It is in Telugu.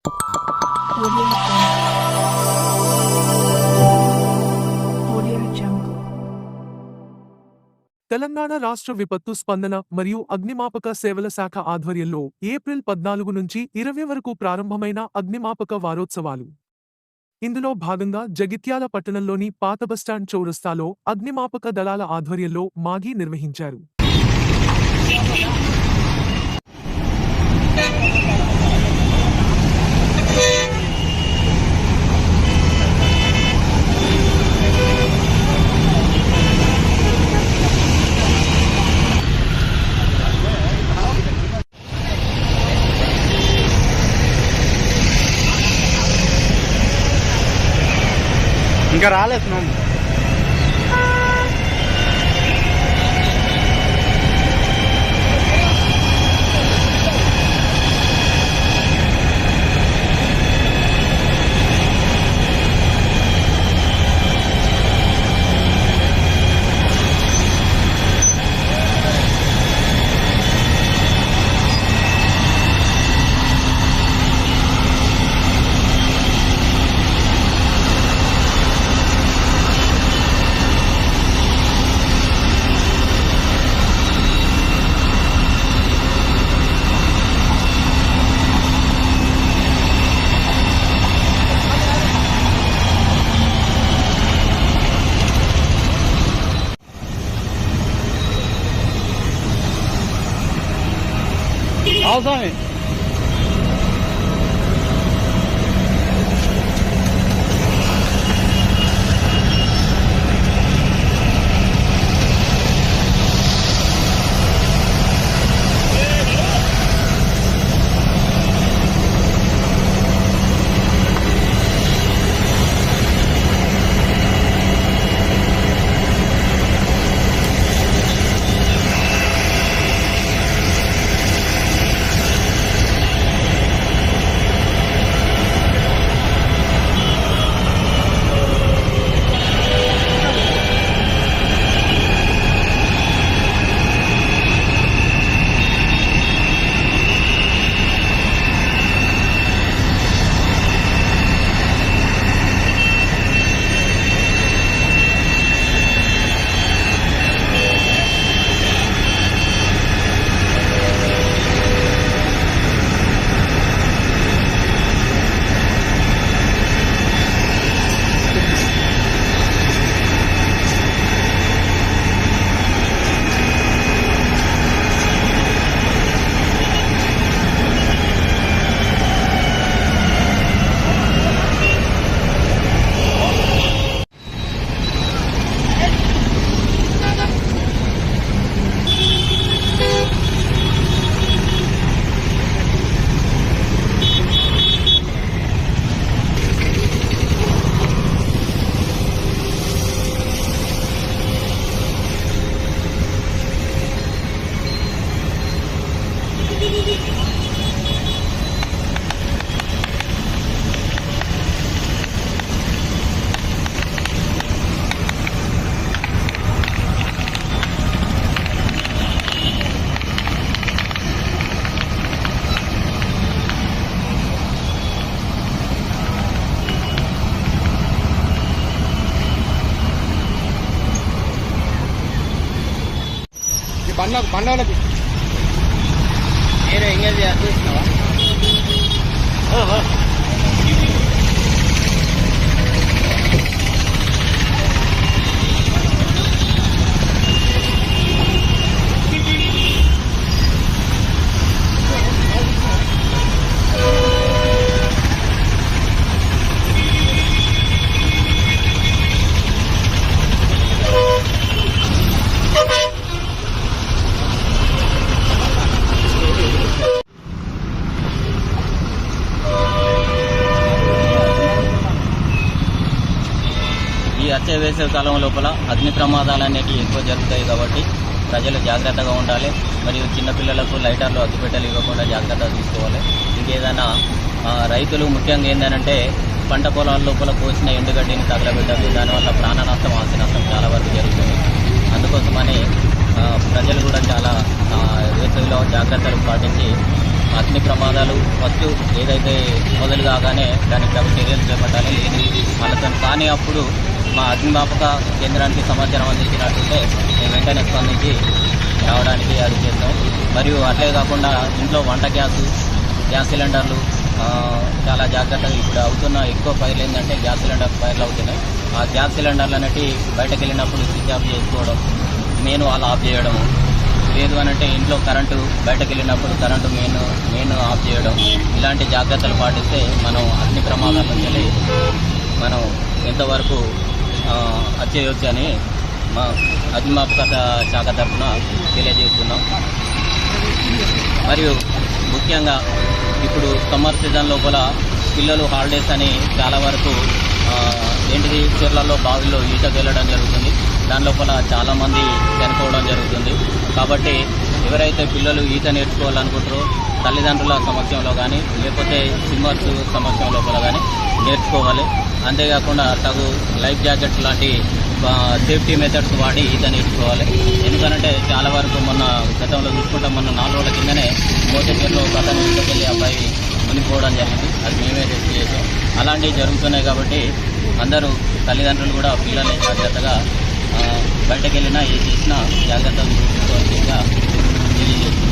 Audio Jungle. తెలంగాణ రాష్ట్ర విపత్తు స్పందన మరియు అగ్నిమాపక సేవల శాఖ ఆధ్వర్యంలో ఏప్రిల్ 14 నుంచి 20 వరకు ప్రారంభమైన అగ్నిమాపక వారోత్సవాలు. ఇందులో భాగంగా జగిత్యాల పట్టణంలోని పాత బస్టాండ్ చౌరస్తాలో అగ్నిమాపక దళాల ఆధ్వర్యంలో మాగీ నిర్వహించారు. ఇంకా రాలేదు మేము. అవసరమే పండ్లకి నేను ఎంగేజ్ చేస్తున్నావా? వచ్చే వేసవి కాలం లోపల అగ్ని ప్రమాదాలు అనేవి ఎక్కువ జరుగుతాయి కాబట్టి ప్రజలు జాగ్రత్తగా ఉండాలి. మరియు చిన్నపిల్లలకు లైటర్లు అగ్గిపెట్టెలు ఇవ్వకుండా జాగ్రత్తగా తీసుకోవాలి. ఇంకేదైనా రైతులు ముఖ్యంగా ఏంటంటే పంట పొలాల లోపల కోసిన ఎండుగడ్డిని తగలబెట్టదు. దానివల్ల ప్రాణ నష్టం, ఆస్తి నష్టం చాలా వరకు జరుగుతుంది. అందుకోసమని ప్రజలు కూడా చాలా వేసవిలో జాగ్రత్తలు పాటించి అగ్ని ప్రమాదాలు ఫస్ట్ ఏదైతే మొదలు కాగానే దానికి తగు చర్యలు చేపట్టాలి. లేని వాళ్ళతో కానీ అప్పుడు మా అగ్నిమాపక కేంద్రానికి సమాచారం అందించినట్టుంటే మేము వెంటనే స్పందించి రావడానికి అది చేస్తాం. మరియు అట్లే కాకుండా ఇంట్లో వంట గ్యాస్ సిలిండర్లు చాలా జాగ్రత్తగా ఇప్పుడు అవుతున్న ఎక్కువ ఫైర్లు ఏంటంటే గ్యాస్ సిలిండర్ ఫైర్లు అవుతున్నాయి. ఆ గ్యాస్ సిలిండర్లు అనేవి బయటకు వెళ్ళినప్పుడు స్విచ్ ఆఫ్ చేసుకోవడం, మెయిన్ వాళ్ళు ఆఫ్ చేయడము, లేదు అనంటే ఇంట్లో కరెంటు బయటకు వెళ్ళినప్పుడు కరెంటు మెయిన్ ఆఫ్ చేయడం, ఇలాంటి జాగ్రత్తలు పాటిస్తే మనం అగ్ని ప్రమాదాల నుంచి మనం ఎంతవరకు వచ్చేయొచ్చు అని మా అగ్నిమాపక శాఖ తరఫున తెలియజేస్తున్నాం. మరియు ముఖ్యంగా ఇప్పుడు సమ్మర్ సీజన్ లోపల పిల్లలు హాలిడేస్ అని చాలా వరకు చెర్లలో బావిల్లో ఈతకు వెళ్ళడం జరుగుతుంది. దాని లోపల చాలామంది చనిపోవడం జరుగుతుంది. కాబట్టి ఎవరైతే పిల్లలు ఈత నేర్చుకోవాలనుకుంటారో తల్లిదండ్రుల సమక్షంలో కానీ లేకపోతే స్విమ్మర్స్ సమక్షం లోపల కానీ నేర్చుకోవాలి. అంతేకాకుండా తగు లైఫ్ జాకెట్స్ లాంటి సేఫ్టీ మెథడ్స్ వాడి ఈత నేర్చుకోవాలి. ఎందుకంటే చాలా వరకు మొన్న గతంలో చూసుకుంటాం, మొన్న 4 రోజుల కిందనే మోతేపేరులో ఒక అతను ఈతకెళ్ళి అబ్బాయి మునిగిపోవడం జరిగింది. అది మేమే రెస్క్యూ చేసాం. అలాంటివి జరుగుతున్నాయి. కాబట్టి అందరూ తల్లిదండ్రులు కూడా పిల్లల్ని జాగ్రత్తగా బయటకు వెళ్ళినా ఏ చేసినా జాగ్రత్తగా చూసుకోవాల్సిందిగా తెలియజేస్తున్నారు.